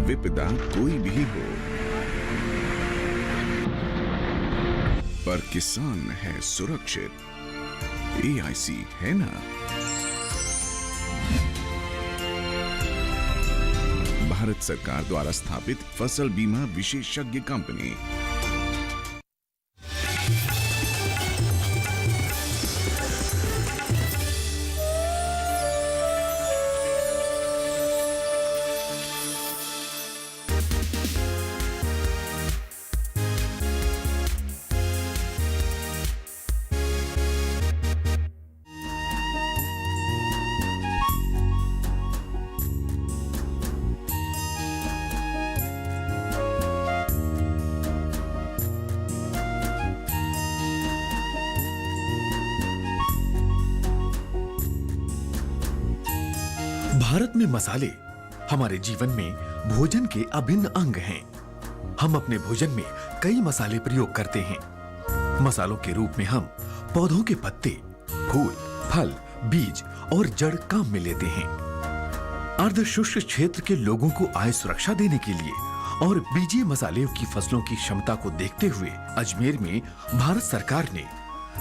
विपदा कोई भी हो, पर किसान है सुरक्षित। AIC है ना। भारत सरकार द्वारा स्थापित फसल बीमा विशेषज्ञ कंपनी। भारत में मसाले हमारे जीवन में भोजन के अभिन्न अंग हैं। हम अपने भोजन में कई मसाले प्रयोग करते हैं। मसालों के रूप में हम पौधों के पत्ते, फूल, फल, बीज और जड़ काम में लेते हैं। अर्धशुष्क क्षेत्र के लोगों को आय सुरक्षा देने के लिए और बीजीय मसाले की फसलों की क्षमता को देखते हुए अजमेर में भारत सरकार ने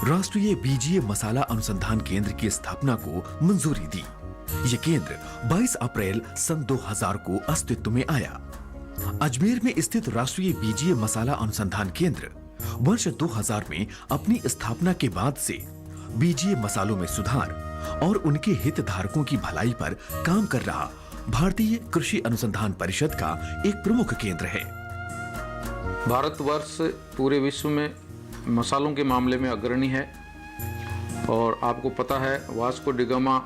राष्ट्रीय बीजीय मसाला अनुसंधान केंद्र की स्थापना को मंजूरी दी। ये केंद्र 22 अप्रैल सन 2000 को अस्तित्व में आया। अजमेर में स्थित राष्ट्रीय बीजीय मसाला अनुसंधान केंद्र वर्ष 2000 में अपनी स्थापना के बाद से बीजीय मसालों में सुधार और उनके हितधारकों की भलाई पर काम कर रहा भारतीय कृषि अनुसंधान परिषद का एक प्रमुख केंद्र है। भारतवर्ष पूरे विश्व में मसालों के मामले में अग्रणी है और आपको पता है वास्को डी गामा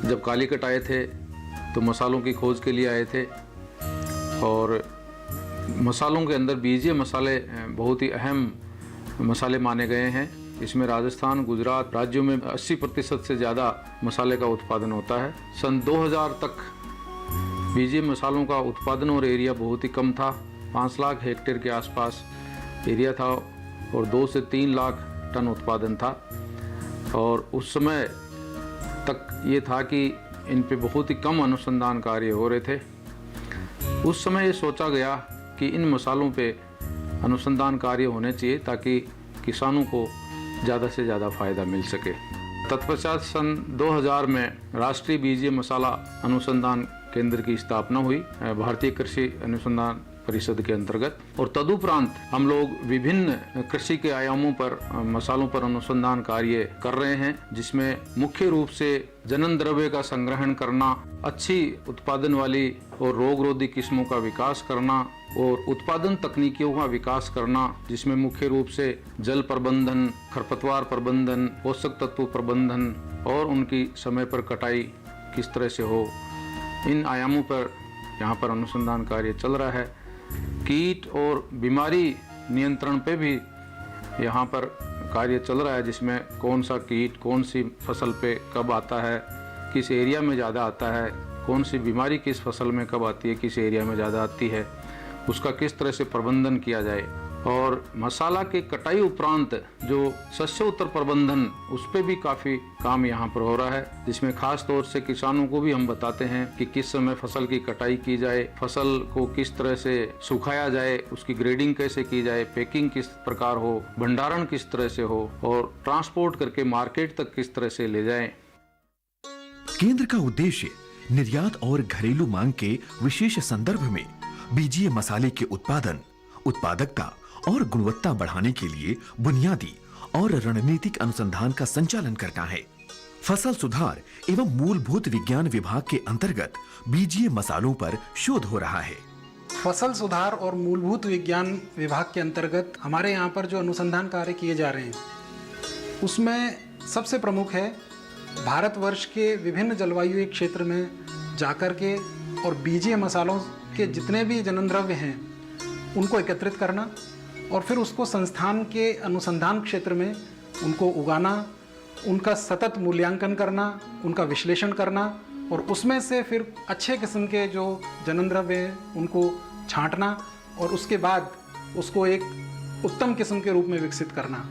जब कालीकट आए थे तो मसालों की खोज के लिए आए थे और मसालों के अंदर बीजीय मसाले बहुत ही अहम मसाले माने गए हैं। इसमें राजस्थान, गुजरात राज्यों में 80% से ज़्यादा मसाले का उत्पादन होता है। सन 2000 तक बीजीय मसालों का उत्पादन और एरिया बहुत ही कम था। 5 लाख हेक्टेयर के आसपास एरिया था और 2 से 3 लाख टन उत्पादन था और उस समय तक ये था कि इन पे बहुत ही कम अनुसंधान कार्य हो रहे थे। उस समय ये सोचा गया कि इन मसालों पे अनुसंधान कार्य होने चाहिए ताकि किसानों को ज़्यादा से ज़्यादा फायदा मिल सके। तत्पश्चात सन 2000 में राष्ट्रीय बीजीय मसाला अनुसंधान केंद्र की स्थापना हुई भारतीय कृषि अनुसंधान परिषद के अंतर्गत और तदुपरांत हम लोग विभिन्न कृषि के आयामों पर मसालों पर अनुसंधान कार्य कर रहे हैं, जिसमें मुख्य रूप से जनन द्रव्य का संग्रहण करना, अच्छी उत्पादन वाली और रोगरोधी किस्मों का विकास करना और उत्पादन तकनीकियों का विकास करना, जिसमें मुख्य रूप से जल प्रबंधन, खरपतवार प्रबंधन, पोषक तत्व प्रबंधन और उनकी समय पर कटाई किस तरह से हो, इन आयामों पर यहाँ पर अनुसंधान कार्य चल रहा है। कीट और बीमारी नियंत्रण पे भी यहाँ पर कार्य चल रहा है, जिसमें कौन सा कीट कौन सी फसल पे कब आता है, किस एरिया में ज़्यादा आता है, कौन सी बीमारी किस फसल में कब आती है, किस एरिया में ज़्यादा आती है, उसका किस तरह से प्रबंधन किया जाए। और मसाला के कटाई उपरांत जो शस्योत्तर प्रबंधन, उस पर भी काफ़ी काम यहाँ पर हो रहा है, जिसमें खास तौर से किसानों को भी हम बताते हैं कि किस समय फसल की कटाई की जाए, फसल को किस तरह से सुखाया जाए, उसकी ग्रेडिंग कैसे की जाए, पैकिंग किस प्रकार हो, भंडारण किस तरह से हो और ट्रांसपोर्ट करके मार्केट तक किस तरह से ले जाए। केंद्र का उद्देश्य निर्यात और घरेलू मांग के विशेष संदर्भ में बीजीय मसाले के उत्पादन, उत्पादकता और गुणवत्ता बढ़ाने के लिए बुनियादी और रणनीतिक अनुसंधान का संचालन करना है। फसल सुधार एवं मूलभूत विज्ञान विभाग के अंतर्गत बीजीय मसालों पर शोध हो रहा है। फसल सुधार और मूलभूत विज्ञान विभाग के अंतर्गत हमारे यहाँ पर जो अनुसंधान कार्य किए जा रहे हैं, उसमें सबसे प्रमुख है भारतवर्ष के विभिन्न जलवायु क्षेत्र में जाकर के और बीजीय मसालों के जितने भी जनन द्रव्य हैं उनको एकत्रित करना और फिर उसको संस्थान के अनुसंधान क्षेत्र में उनको उगाना, उनका सतत मूल्यांकन करना, उनका विश्लेषण करना और उसमें से फिर अच्छे किस्म के जो जनन द्रव्य हैं उनको छांटना और उसके बाद उसको एक उत्तम किस्म के रूप में विकसित करना।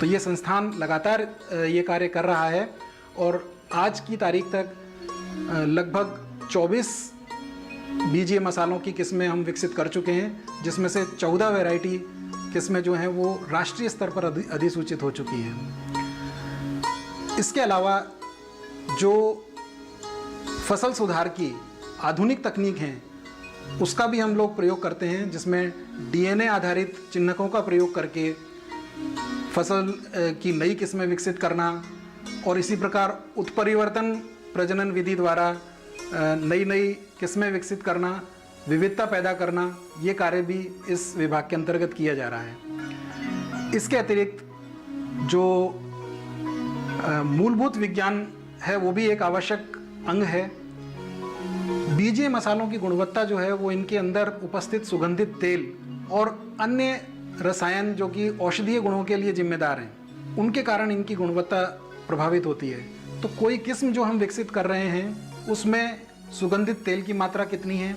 तो ये संस्थान लगातार ये कार्य कर रहा है और आज की तारीख तक लगभग 24 बीजीय मसालों की किस्में हम विकसित कर चुके हैं, जिसमें से 14 वैरायटी किस्में जो हैं वो राष्ट्रीय स्तर पर अधिसूचित हो चुकी हैं। इसके अलावा जो फसल सुधार की आधुनिक तकनीक हैं उसका भी हम लोग प्रयोग करते हैं, जिसमें डीएनए आधारित चिन्हकों का प्रयोग करके फसल की नई किस्में विकसित करना और इसी प्रकार उत्परिवर्तन प्रजनन विधि द्वारा नई नई किस्में विकसित करना, विविधता पैदा करना, ये कार्य भी इस विभाग के अंतर्गत किया जा रहा है। इसके अतिरिक्त जो मूलभूत विज्ञान है वो भी एक आवश्यक अंग है। बीजीय मसालों की गुणवत्ता जो है वो इनके अंदर उपस्थित सुगंधित तेल और अन्य रसायन जो कि औषधीय गुणों के लिए जिम्मेदार हैं, उनके कारण इनकी गुणवत्ता प्रभावित होती है। तो कोई किस्म जो हम विकसित कर रहे हैं उसमें सुगंधित तेल की मात्रा कितनी है,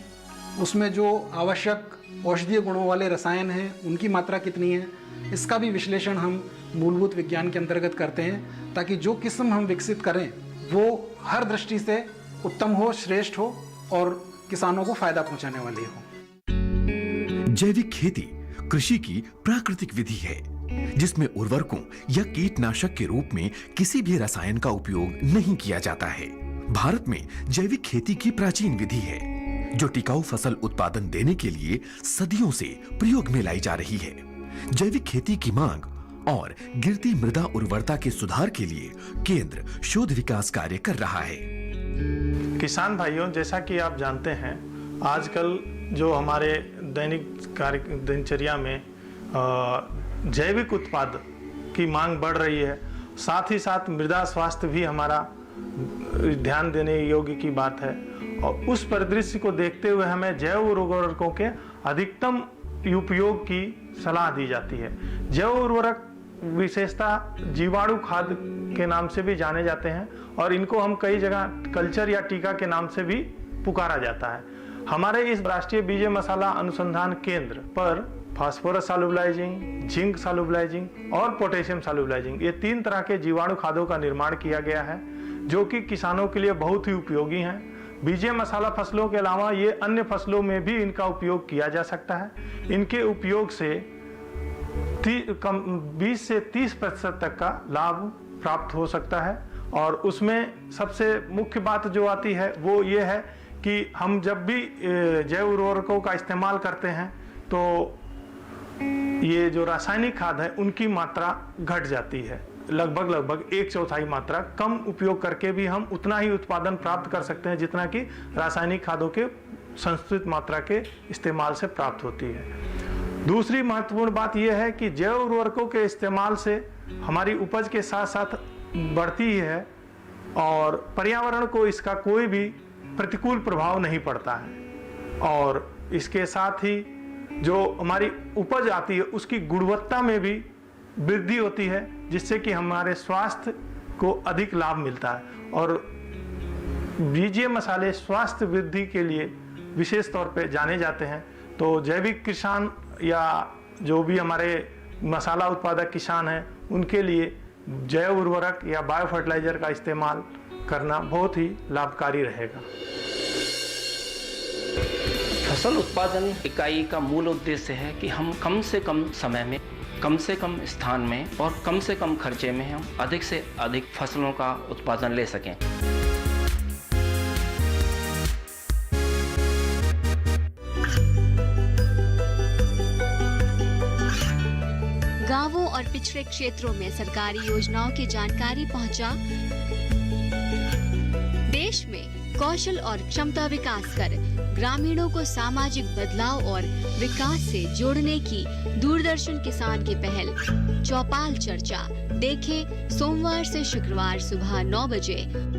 उसमें जो आवश्यक औषधीय गुणों वाले रसायन हैं उनकी मात्रा कितनी है, इसका भी विश्लेषण हम मूलभूत विज्ञान के अंतर्गत करते हैं, ताकि जो किस्म हम विकसित करें वो हर दृष्टि से उत्तम हो, श्रेष्ठ हो और किसानों को फायदा पहुंचाने वाली हो। जैविक खेती कृषि की प्राकृतिक विधि है जिसमें उर्वरकों या कीटनाशक के रूप में किसी भी रसायन का उपयोग नहीं किया जाता है। भारत में जैविक खेती की प्राचीन विधि है जो टिकाऊ फसल उत्पादन देने के लिए सदियों से प्रयोग में लाई जा रही है। जैविक खेती की मांग और गिरती मृदा उर्वरता के सुधार के लिए केंद्र शोध विकास कार्य कर रहा है। किसान भाइयों, जैसा कि आप जानते हैं आजकल जो हमारे दैनिक कार्य दिनचर्या में जैविक उत्पाद की मांग बढ़ रही है, साथ ही साथ मृदा स्वास्थ्य भी हमारा ध्यान देने योग्य की बात है। और उस परिदृश्य को देखते हुए हमें जैव उर्वरकों के अधिकतम उपयोग की सलाह दी जाती है। जैव उर्वरक विशेषता जीवाणु खाद के नाम से भी जाने जाते हैं और इनको हम कई जगह कल्चर या टीका के नाम से भी पुकारा जाता है। हमारे इस राष्ट्रीय बीजीय मसाला अनुसंधान केंद्र पर फास्फोरस सॉल्युबलाइजिंग, जिंक सॉल्युबलाइजिंग और पोटेशियम सॉल्युबलाइजिंग, ये 3 तरह के जीवाणु खादों का निर्माण किया गया है जो कि किसानों के लिए बहुत ही उपयोगी हैं। बीजीय मसाला फसलों के अलावा ये अन्य फसलों में भी इनका उपयोग किया जा सकता है। इनके उपयोग से 20 से 30% तक का लाभ प्राप्त हो सकता है। और उसमें सबसे मुख्य बात जो आती है वो ये है कि हम जब भी जैव उर्वरकों का इस्तेमाल करते हैं तो ये जो रासायनिक खाद है उनकी मात्रा घट जाती है। लगभग 1/4 मात्रा कम उपयोग करके भी हम उतना ही उत्पादन प्राप्त कर सकते हैं जितना कि रासायनिक खादों के संस्तुत मात्रा के इस्तेमाल से प्राप्त होती है। दूसरी महत्वपूर्ण बात यह है कि जैव उर्वरकों के इस्तेमाल से हमारी उपज के साथ साथ बढ़ती है और पर्यावरण को इसका कोई भी प्रतिकूल प्रभाव नहीं पड़ता है। और इसके साथ ही जो हमारी उपज आती है उसकी गुणवत्ता में भी वृद्धि होती है, जिससे कि हमारे स्वास्थ्य को अधिक लाभ मिलता है। और बीजीय मसाले स्वास्थ्य वृद्धि के लिए विशेष तौर पे जाने जाते हैं। तो जैविक किसान या जो भी हमारे मसाला उत्पादक किसान हैं उनके लिए जैव उर्वरक या बायो फर्टिलाइजर का इस्तेमाल करना बहुत ही लाभकारी रहेगा। फसल उत्पादन इकाई का मूल उद्देश्य है कि हम कम से कम समय में, कम से कम स्थान में और कम से कम खर्चे में हम अधिक से अधिक फसलों का उत्पादन ले सकें। गांवों और पिछड़े क्षेत्रों में सरकारी योजनाओं की जानकारी पहुंचा। देश में कौशल और क्षमता विकास कर ग्रामीणों को सामाजिक बदलाव और विकास से जोड़ने की दूरदर्शन किसान की पहल चौपाल चर्चा देखें सोमवार से शुक्रवार सुबह 9 बजे।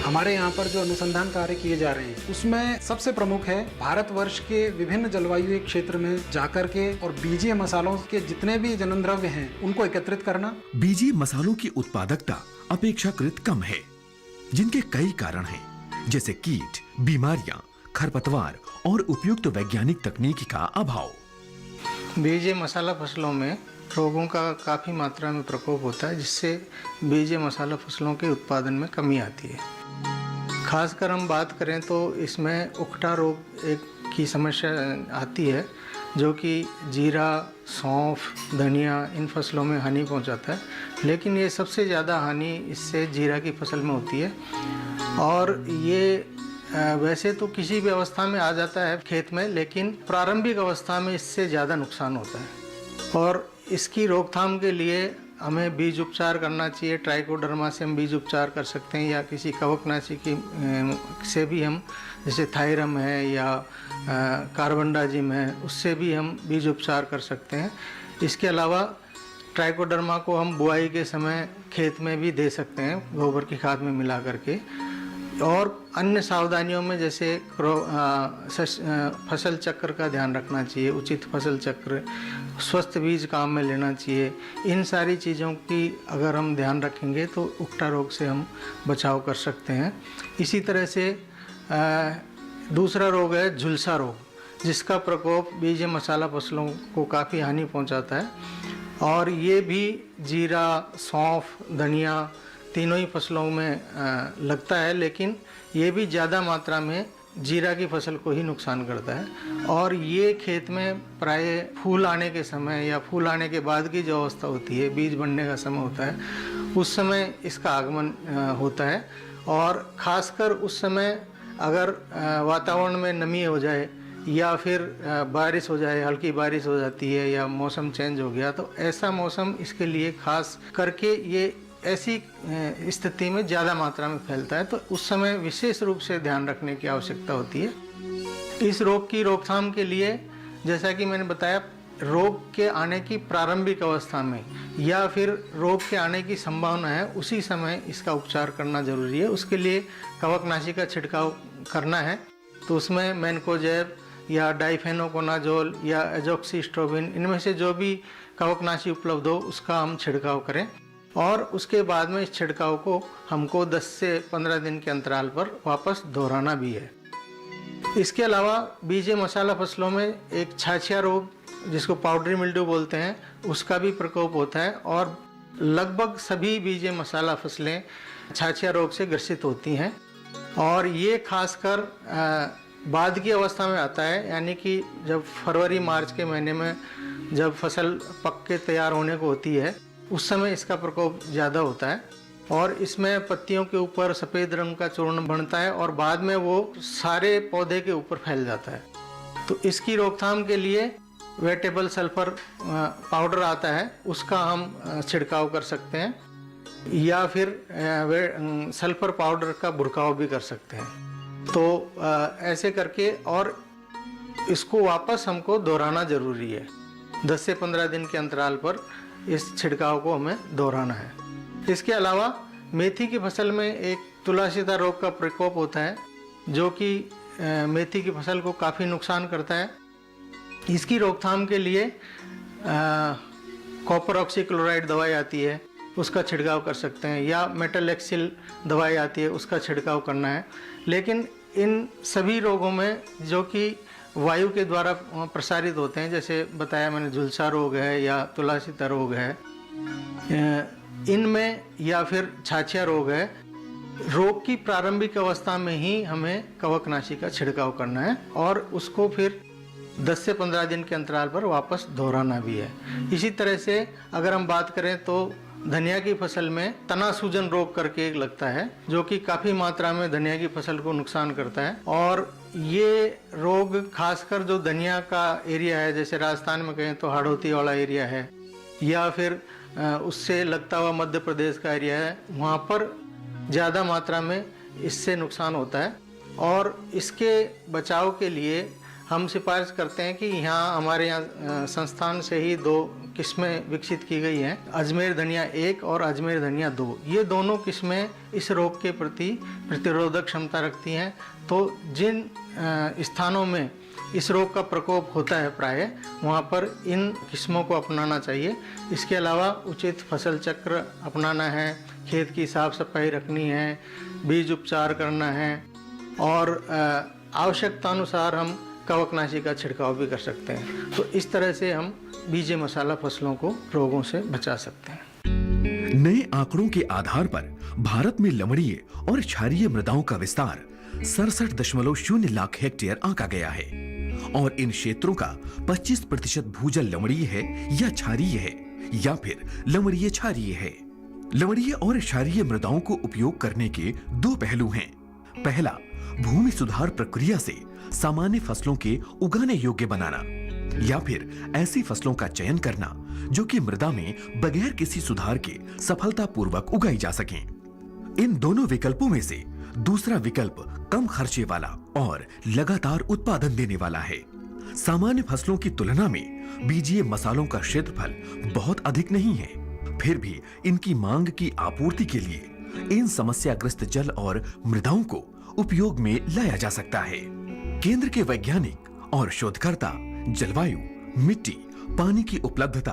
हमारे यहाँ पर जो अनुसंधान कार्य किए जा रहे हैं उसमें सबसे प्रमुख है भारतवर्ष के विभिन्न जलवायु क्षेत्र में जाकर के और बीजीय मसालों के जितने भी जनन द्रव्य हैं उनको एकत्रित करना। बीजीय मसालों की उत्पादकता अपेक्षाकृत कम है, जिनके कई कारण हैं, जैसे कीट, बीमारियां, खरपतवार और उपयुक्त वैज्ञानिक तकनीक का अभाव। बीजे मसाला फसलों में रोगों का काफ़ी मात्रा में प्रकोप होता है, जिससे बीजे मसाला फसलों के उत्पादन में कमी आती है। खासकर हम बात करें तो इसमें उकठा रोग एक की समस्या आती है, जो कि जीरा, सौंफ, धनिया इन फसलों में हानि पहुंचाता है। लेकिन ये सबसे ज़्यादा हानि इससे जीरा की फसल में होती है, और ये वैसे तो किसी भी अवस्था में आ जाता है खेत में, लेकिन प्रारंभिक अवस्था में इससे ज़्यादा नुकसान होता है। और इसकी रोकथाम के लिए हमें बीज उपचार करना चाहिए। ट्राइकोडर्मा से हम बीज उपचार कर सकते हैं, या किसी कवकनाशी की से भी हम, जैसे थायरम है या कार्बनडाजिम है, उससे भी हम बीज उपचार कर सकते हैं। इसके अलावा ट्राइकोडर्मा को हम बुआई के समय खेत में भी दे सकते हैं, गोबर की खाद में मिला करके। और अन्य सावधानियों में जैसे फसल चक्र का ध्यान रखना चाहिए, उचित फसल चक्र, स्वस्थ बीज काम में लेना चाहिए। इन सारी चीज़ों की अगर हम ध्यान रखेंगे तो उकठा रोग से हम बचाव कर सकते हैं। इसी तरह से दूसरा रोग है झुलसा रोग, जिसका प्रकोप बीज मसाला फसलों को काफ़ी हानि पहुंचाता है। और ये भी जीरा, सौंफ, धनिया तीनों ही फसलों में लगता है, लेकिन ये भी ज़्यादा मात्रा में जीरा की फसल को ही नुकसान करता है। और ये खेत में प्राय फूल आने के समय या फूल आने के बाद की जो अवस्था होती है, बीज बनने का समय होता है, उस समय इसका आगमन होता है। और ख़ासकर उस समय अगर वातावरण में नमी हो जाए या फिर बारिश हो जाए, हल्की बारिश हो जाती है या मौसम चेंज हो गया, तो ऐसा मौसम इसके लिए खास करके ये ऐसी स्थिति में ज़्यादा मात्रा में फैलता है, तो उस समय विशेष रूप से ध्यान रखने की आवश्यकता होती है। इस रोग की रोकथाम के लिए, जैसा कि मैंने बताया, रोग के आने की प्रारंभिक अवस्था में या फिर रोग के आने की संभावना है, उसी समय इसका उपचार करना जरूरी है। उसके लिए कवकनाशी का छिड़काव करना है, तो उसमें मैनकोजेब या डाइफेनोकोनाजोल या एजोक्सिस्ट्रोबिन, इनमें से जो भी कवकनाशी उपलब्ध हो उसका हम छिड़काव करें। और उसके बाद में इस छिड़काव को हमको 10 से 15 दिन के अंतराल पर वापस दोहराना भी है। इसके अलावा बीजे मसाला फसलों में एक छाछिया रोग, जिसको पाउडरी मिल्ड्यू बोलते हैं, उसका भी प्रकोप होता है। और लगभग सभी बीजे मसाला फसलें छाछिया रोग से ग्रसित होती हैं। और ये खासकर बाद की अवस्था में आता है, यानी कि जब फरवरी मार्च के महीने में जब फसल पक के तैयार होने को होती है, उस समय इसका प्रकोप ज़्यादा होता है। और इसमें पत्तियों के ऊपर सफ़ेद रंग का चूर्ण बनता है और बाद में वो सारे पौधे के ऊपर फैल जाता है। तो इसकी रोकथाम के लिए वेटेबल सल्फर पाउडर आता है, उसका हम छिड़काव कर सकते हैं, या फिर सल्फर पाउडर का बुरकाव भी कर सकते हैं। तो ऐसे करके, और इसको वापस हमको दोहराना ज़रूरी है। 10 से 15 दिन के अंतराल पर इस छिड़काव को हमें दोहराना है। इसके अलावा मेथी की फसल में एक तुलासीता रोग का प्रकोप होता है, जो कि मेथी की फसल को काफ़ी नुकसान करता है। इसकी रोकथाम के लिए कॉपर ऑक्सीक्लोराइड दवाई आती है, उसका छिड़काव कर सकते हैं, या मेटलेक्सिल दवाई आती है, उसका छिड़काव करना है। लेकिन इन सभी रोगों में जो कि वायु के द्वारा प्रसारित होते हैं, जैसे बताया मैंने झुलसा रोग है या तुलासीता रोग है, इनमें या फिर छाछिया रोग है, रोग की प्रारंभिक अवस्था में ही हमें कवकनाशी का छिड़काव करना है और उसको फिर 10 से 15 दिन के अंतराल पर वापस दोहराना भी है। इसी तरह से अगर हम बात करें तो धनिया की फसल में तना सूजन रोग करके एक लगता है, जो कि काफ़ी मात्रा में धनिया की फसल को नुकसान करता है। और ये रोग खासकर जो धनिया का एरिया है, जैसे राजस्थान में कहें तो हाड़ौती वाला एरिया है, या फिर उससे लगता हुआ मध्य प्रदेश का एरिया है, वहाँ पर ज़्यादा मात्रा में इससे नुकसान होता है। और इसके बचाव के लिए हम सिफारिश करते हैं कि यहाँ हमारे यहाँ संस्थान से ही 2 किस्में विकसित की गई हैं, अजमेर धनिया 1 और अजमेर धनिया 2। ये दोनों किस्में इस रोग के प्रति प्रतिरोधक क्षमता रखती हैं। तो जिन स्थानों में इस रोग का प्रकोप होता है प्राय, वहाँ पर इन किस्मों को अपनाना चाहिए। इसके अलावा उचित फसल चक्र अपनाना है, खेत की साफ सफाई रखनी है, बीज उपचार करना है, और आवश्यकतानुसार हम कवकनाशी का छिड़काव भी कर सकते हैं। तो इस तरह से हम बीजे मसाला फसलों को रोगों से बचा सकते हैं। नए आंकड़ों के आधार पर भारत में लवणीय और क्षारीय मृदाओं का विस्तार 67.0 लाख हेक्टेयर आंका गया है और इन क्षेत्रों का 25% भूजल लवणीय है या क्षारीय है या फिर लवणीय क्षारीय है। लवणीय और क्षारीय मृदाओं को उपयोग करने के दो पहलू हैं। पहला, भूमि सुधार प्रक्रिया से सामान्य फसलों के उगाने योग्य बनाना या फिर ऐसी फसलों का चयन करना जो कि मृदा में बगैर किसी सुधार के सफलतापूर्वक उगाई जा सकें। इन दोनों विकल्पों में से दूसरा विकल्प कम खर्चे वाला और लगातार उत्पादन देने वाला है। सामान्य फसलों की तुलना में बीजीय मसालों का क्षेत्रफल बहुत अधिक नहीं है, फिर भी इनकी मांग की आपूर्ति के लिए इन समस्याग्रस्त जल और मृदाओं को उपयोग में लाया जा सकता है। केंद्र के वैज्ञानिक और शोधकर्ता जलवायु, मिट्टी, पानी की उपलब्धता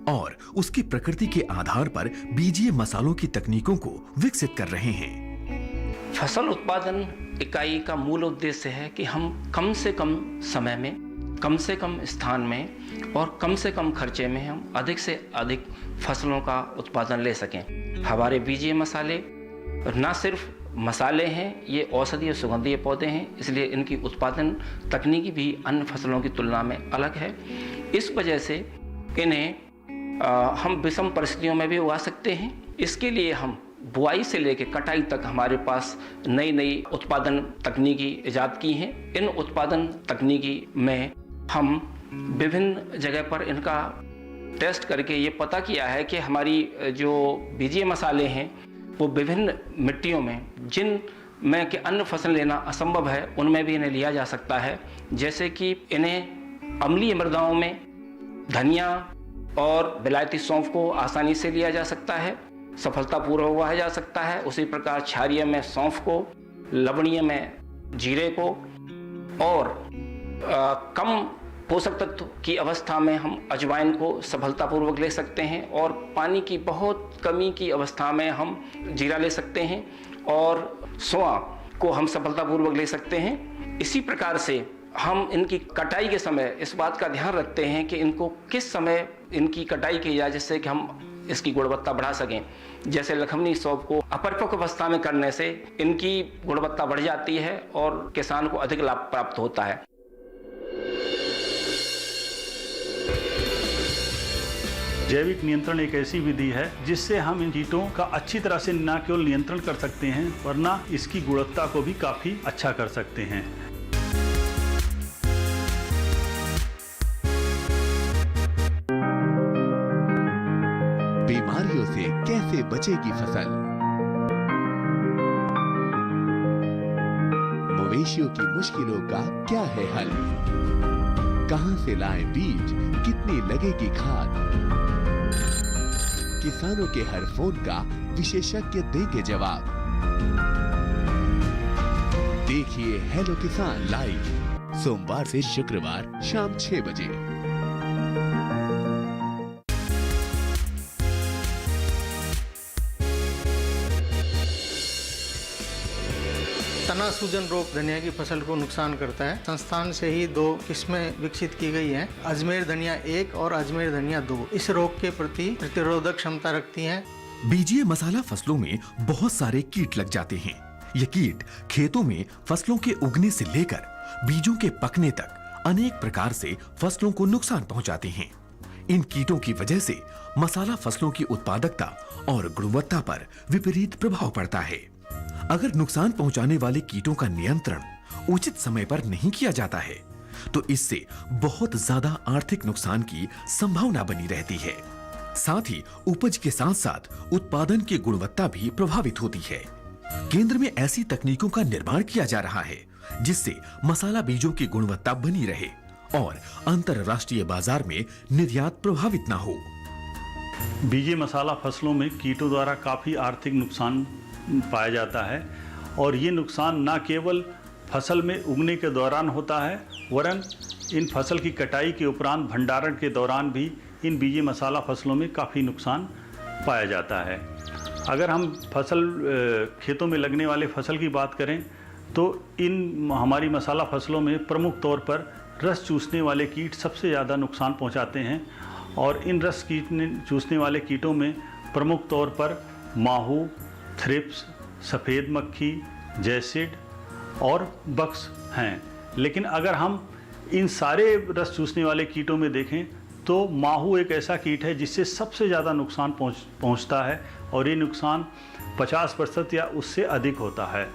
और उसकी प्रकृति के आधार पर बीजीय मसालों की तकनीकों को विकसित कर रहे हैं। फसल उत्पादन इकाई का मूल उद्देश्य है कि हम कम से कम समय में, कम से कम स्थान में और कम से कम खर्चे में हम अधिक से अधिक फसलों का उत्पादन ले सकें। हमारे बीजीय मसाले न सिर्फ मसाले हैं, ये औषधीय सुगंधीय पौधे हैं, इसलिए इनकी उत्पादन तकनीकी भी अन्य फसलों की तुलना में अलग है। इस वजह से इन्हें हम विषम परिस्थितियों में भी उगा सकते हैं। इसके लिए हम बुआई से लेकर कटाई तक हमारे पास नई नई उत्पादन तकनीकी इजाद की हैं। इन उत्पादन तकनीकी में हम विभिन्न जगह पर इनका टेस्ट करके ये पता किया है कि हमारी जो बीजीय मसाले हैं वो विभिन्न मिट्टियों में, जिन में कि अन्य फसल लेना असंभव है, उनमें भी इन्हें लिया जा सकता है। जैसे कि इन्हें अम्लीय मृदाओं में धनिया और विलायती सौंफ को आसानी से लिया जा सकता है, सफलतापूर्वक उगाया जा सकता है। उसी प्रकार क्षारीय में सौंफ को, लवणीय में जीरे को और कम पोषक तत्व की अवस्था में हम अजवाइन को सफलतापूर्वक ले सकते हैं और पानी की बहुत कमी की अवस्था में हम जीरा ले सकते हैं और सौंफ को हम सफलतापूर्वक ले सकते हैं। इसी प्रकार से हम इनकी कटाई के समय इस बात का ध्यान रखते हैं कि इनको किस समय इनकी कटाई की जाए जिससे कि हम इसकी गुणवत्ता बढ़ा सकें। जैसे लखमनी सौंफ को अपरिपक्व अवस्था में करने से इनकी गुणवत्ता बढ़ जाती है और किसान को अधिक लाभ प्राप्त होता है। जैविक नियंत्रण एक ऐसी विधि है जिससे हम इन कीटों का अच्छी तरह से न केवल नियंत्रण कर सकते हैं वरना इसकी गुणवत्ता को भी काफी अच्छा कर सकते हैं। बीमारियों से कैसे बचेगी फसल? मवेशियों की मुश्किलों का क्या है हल? कहां से लाएं बीज, कितनी लगेगी खाद? किसानों के हर फोन का विशेषज्ञ देंगे जवाब। देखिए हेलो किसान लाइव सोमवार से शुक्रवार शाम 6 बजे। तना सूजन रोग धनिया की फसल को नुकसान करता है। संस्थान से ही 2 किस्में विकसित की गई हैं, अजमेर धनिया 1 और अजमेर धनिया 2। इस रोग के प्रति प्रतिरोधक क्षमता रखती हैं। बीजीय मसाला फसलों में बहुत सारे कीट लग जाते हैं। ये कीट खेतों में फसलों के उगने से लेकर बीजों के पकने तक अनेक प्रकार से फसलों को नुकसान पहुंचाते हैं। इन कीटों की वजह से मसाला फसलों की उत्पादकता और गुणवत्ता पर विपरीत प्रभाव पड़ता है। अगर नुकसान पहुंचाने वाले कीटों का नियंत्रण उचित समय पर नहीं किया जाता है तो इससे बहुत ज्यादा आर्थिक नुकसान की संभावना बनी रहती है। साथ ही उपज के साथ साथ उत्पादन की गुणवत्ता भी प्रभावित होती है। केंद्र में ऐसी तकनीकों का निर्माण किया जा रहा है जिससे मसाला बीजों की गुणवत्ता बनी रहे और अंतरराष्ट्रीय बाजार में निर्यात प्रभावित न हो। बीजीय मसाला फसलों में कीटों द्वारा काफी आर्थिक नुकसान पाया जाता है और ये नुकसान न केवल फसल में उगने के दौरान होता है वरन इन फसल की कटाई के उपरांत भंडारण के दौरान भी इन बीजीय मसाला फसलों में काफ़ी नुकसान पाया जाता है। अगर हम खेतों में लगने वाले फसल की बात करें तो इन हमारी मसाला फसलों में प्रमुख तौर पर रस चूसने वाले कीट सबसे ज़्यादा नुकसान पहुंचाते हैं। और इन रस चूसने वाले कीटों में प्रमुख तौर पर माहू, थ्रिप्स, सफ़ेद मक्खी, जैसिड और बक्स हैं। लेकिन अगर हम इन सारे रस चूसने वाले कीटों में देखें तो माहू एक ऐसा कीट है जिससे सबसे ज़्यादा नुकसान पहुंचता है और ये नुकसान 50% या उससे अधिक होता है।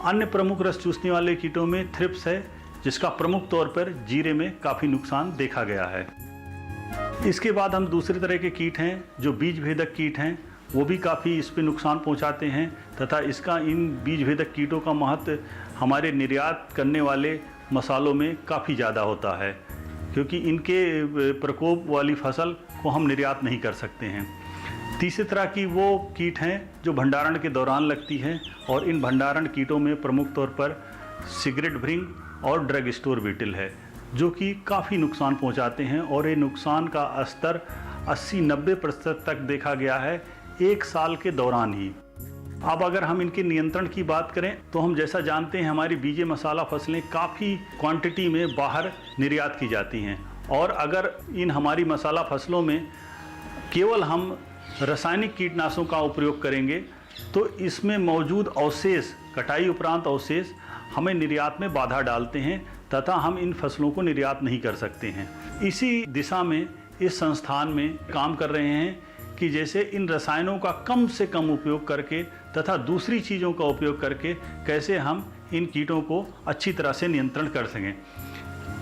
अन्य प्रमुख रस चूसने वाले कीटों में थ्रिप्स है, जिसका प्रमुख तौर पर जीरे में काफ़ी नुकसान देखा गया है। इसके बाद हम दूसरे तरह के कीट हैं जो बीज भेदक कीट हैं, वो भी काफ़ी इस पे नुकसान पहुंचाते हैं तथा इसका इन बीज भेदक कीटों का महत्व हमारे निर्यात करने वाले मसालों में काफ़ी ज़्यादा होता है, क्योंकि इनके प्रकोप वाली फसल को हम निर्यात नहीं कर सकते हैं। तीसरी तरह की वो कीट हैं जो भंडारण के दौरान लगती हैं और इन भंडारण कीटों में प्रमुख तौर पर सिगरेट भृंग और ड्रग स्टोर बीटल है, जो कि काफ़ी नुकसान पहुंचाते हैं और ये नुकसान का स्तर 80-90% तक देखा गया है एक साल के दौरान ही। अब अगर हम इनके नियंत्रण की बात करें तो हम जैसा जानते हैं हमारी बीजे मसाला फसलें काफ़ी क्वांटिटी में बाहर निर्यात की जाती हैं, और अगर इन हमारी मसाला फसलों में केवल हम रासायनिक कीटनाशकों का उपयोग करेंगे तो इसमें मौजूद अवशेष, कटाई उपरांत अवशेष हमें निर्यात में बाधा डालते हैं तथा हम इन फसलों को निर्यात नहीं कर सकते हैं। इसी दिशा में इस संस्थान में काम कर रहे हैं कि जैसे इन रसायनों का कम से कम उपयोग करके तथा दूसरी चीज़ों का उपयोग करके कैसे हम इन कीटों को अच्छी तरह से नियंत्रण कर सकें।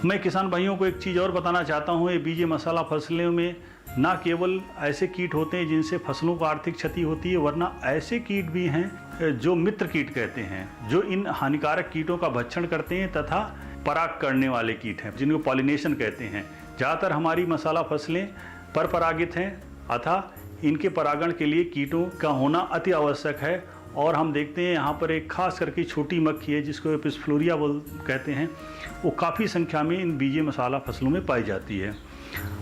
मैं किसान भाइयों को एक चीज़ और बताना चाहता हूँ, ये बीजे मसाला फसलों में ना केवल ऐसे कीट होते हैं जिनसे फसलों को आर्थिक क्षति होती है, वरना ऐसे कीट भी हैं जो मित्र कीट कहते हैं, जो इन हानिकारक कीटों का भक्षण करते हैं तथा पराग करने वाले कीट हैं, जिनको पॉलिनेशन कहते हैं। ज़्यादातर हमारी मसाला फसलें परपरागित हैं, अतः इनके परागण के लिए कीटों का होना अति आवश्यक है। और हम देखते हैं यहाँ पर एक खास करके छोटी मक्खी है जिसको एपिस फ्लोरिया कहते हैं, वो काफ़ी संख्या में इन बीजे मसाला फसलों में पाई जाती है।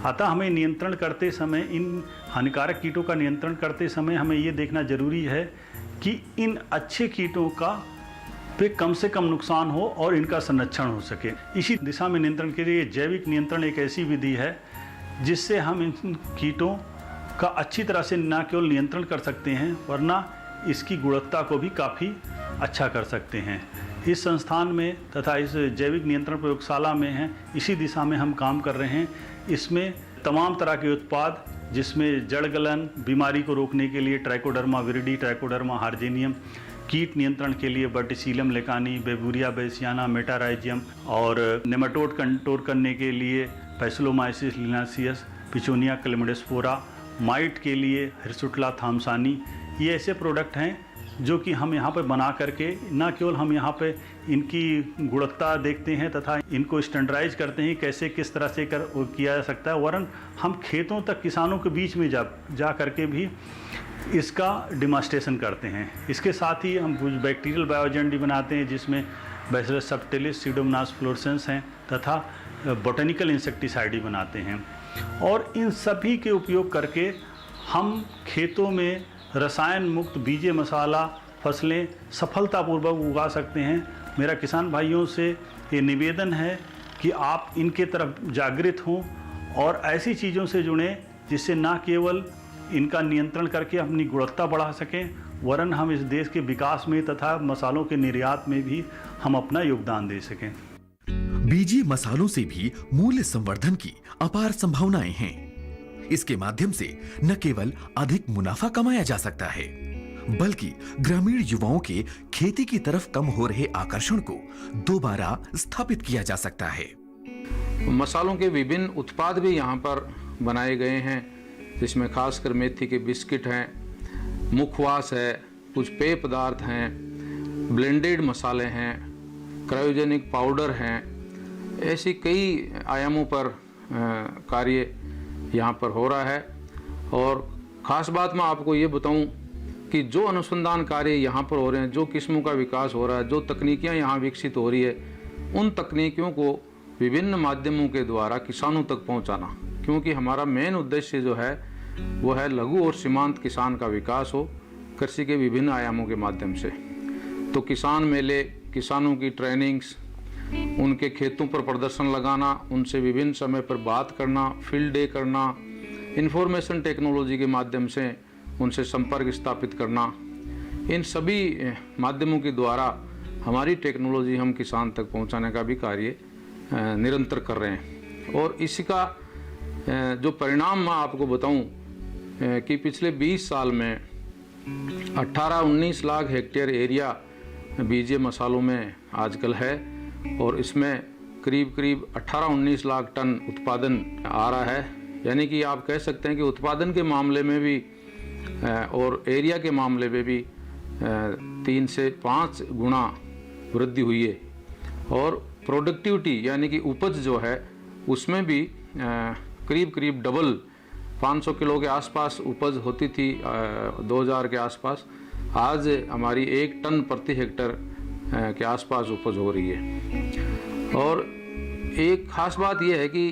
अतः हमें नियंत्रण करते समय, इन हानिकारक कीटों का नियंत्रण करते समय हमें ये देखना जरूरी है कि इन अच्छे कीटों का पे कम से कम नुकसान हो और इनका संरक्षण हो सके। इसी दिशा में नियंत्रण के लिए जैविक नियंत्रण एक ऐसी विधि है जिससे हम इन कीटों का अच्छी तरह से न केवल नियंत्रण कर सकते हैं, वरना इसकी गुणवत्ता को भी काफ़ी अच्छा कर सकते हैं। इस संस्थान में तथा इस जैविक नियंत्रण प्रयोगशाला में हैं, इसी दिशा में हम काम कर रहे हैं। इसमें तमाम तरह के उत्पाद, जिसमें जड़ गलन बीमारी को रोकने के लिए ट्राइकोडर्मा विरिडी, ट्राइकोडर्मा हार्जेनियम, कीट नियंत्रण के लिए वर्टिसीलियम लेकानी, बेबूरिया बेसियाना, मेटाराइजियम, और नेमाटोड कंट्रोल करने के लिए पैसिलोमाइसिस लिनासियस, पिचोनिया क्लेमिडोस्पोरा, माइट के लिए हिरसुटला थामसानी, ये ऐसे प्रोडक्ट हैं जो कि हम यहाँ पर बना करके न केवल हम यहाँ पे इनकी गुणवत्ता देखते हैं तथा इनको स्टैंडर्डाइज करते हैं कैसे किस तरह से किया जा सकता है, वरन हम खेतों तक किसानों के बीच में जा करके भी इसका डिमॉन्स्ट्रेशन करते हैं। इसके साथ ही हम कुछ बैक्टीरियल बायोजेंट भी बनाते हैं जिसमें बैसिलस सबटिलिस, सीडोमोनास फ्लोरेसेंस हैं तथा बोटेनिकल इंसेक्टिसाइड भी बनाते हैं। और इन सभी के उपयोग करके हम खेतों में रसायन मुक्त बीजे मसाला फसलें सफलतापूर्वक उगा सकते हैं। मेरा किसान भाइयों से ये निवेदन है कि आप इनके तरफ जागृत हों और ऐसी चीज़ों से जुड़ें जिससे न केवल इनका नियंत्रण करके अपनी गुणवत्ता बढ़ा सकें, वरन हम इस देश के विकास में तथा मसालों के निर्यात में भी हम अपना योगदान दे सकें। बीजे मसालों से भी मूल्य संवर्धन की अपार संभावनाएं हैं। इसके माध्यम से न केवल अधिक मुनाफा कमाया जा सकता है, बल्कि ग्रामीण युवाओं के खेती की तरफ कम हो रहे आकर्षण को दोबारा स्थापित किया जा सकता है। मसालों के विभिन्न उत्पाद भी यहाँ पर बनाए गए हैं, जिसमें खासकर मेथी के बिस्किट हैं, मुखवास है, कुछ पेय पदार्थ हैं, ब्लेंडेड मसाले हैं, क्रायोजेनिक पाउडर हैं। ऐसी कई आयामों पर कार्य यहाँ पर हो रहा है। और ख़ास बात मैं आपको ये बताऊं कि जो अनुसंधान कार्य यहाँ पर हो रहे हैं, जो किस्मों का विकास हो रहा है, जो तकनीकियाँ यहाँ विकसित हो रही है, उन तकनीकियों को विभिन्न माध्यमों के द्वारा किसानों तक पहुँचाना, क्योंकि हमारा मेन उद्देश्य जो है वो है लघु और सीमांत किसान का विकास हो कृषि के विभिन्न आयामों के माध्यम से। तो किसान मेले, किसानों की ट्रेनिंग्स, उनके खेतों पर प्रदर्शन लगाना, उनसे विभिन्न समय पर बात करना, फील्ड डे करना, इंफॉर्मेशन टेक्नोलॉजी के माध्यम से उनसे संपर्क स्थापित करना, इन सभी माध्यमों के द्वारा हमारी टेक्नोलॉजी हम किसान तक पहुंचाने का भी कार्य निरंतर कर रहे हैं। और इसी का जो परिणाम मैं आपको बताऊं कि पिछले 20 साल में 18-19 लाख हेक्टेयर एरिया बीजे मसालों में आजकल है और इसमें करीब 18-19 लाख टन उत्पादन आ रहा है। यानी कि आप कह सकते हैं कि उत्पादन के मामले में भी और एरिया के मामले में भी 3 से 5 गुना वृद्धि हुई है। और प्रोडक्टिविटी यानी कि उपज जो है उसमें भी करीब डबल, 500 किलो के आसपास उपज होती थी 2000 के आसपास, आज हमारी 1 टन प्रति हेक्टर के आसपास उपज हो रही है। और एक खास बात यह है कि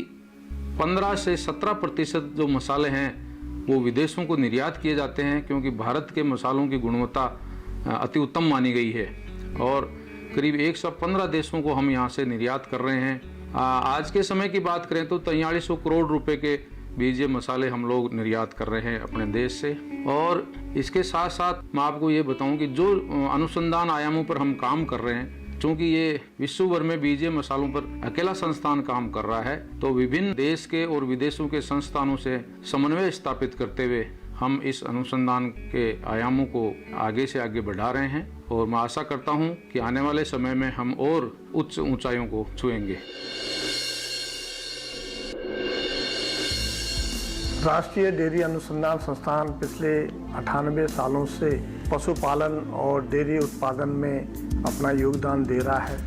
15 से 17% जो मसाले हैं वो विदेशों को निर्यात किए जाते हैं, क्योंकि भारत के मसालों की गुणवत्ता अति उत्तम मानी गई है और करीब 115 देशों को हम यहाँ से निर्यात कर रहे हैं। आज के समय की बात करें तो 4300 करोड़ रुपए के बीजे मसाले हम लोग निर्यात कर रहे हैं अपने देश से। और इसके साथ साथ मैं आपको ये बताऊं कि जो अनुसंधान आयामों पर हम काम कर रहे हैं, चूँकि ये विश्व भर में बीजे मसालों पर अकेला संस्थान काम कर रहा है, तो विभिन्न देश के और विदेशों के संस्थानों से समन्वय स्थापित करते हुए हम इस अनुसंधान के आयामों को आगे से आगे बढ़ा रहे हैं। और मैं आशा करता हूं कि आने वाले समय में हम और उच्च ऊंचाइयों को छुएंगे। राष्ट्रीय डेयरी अनुसंधान संस्थान पिछले 98 सालों से पशुपालन और डेयरी उत्पादन में अपना योगदान दे रहा है।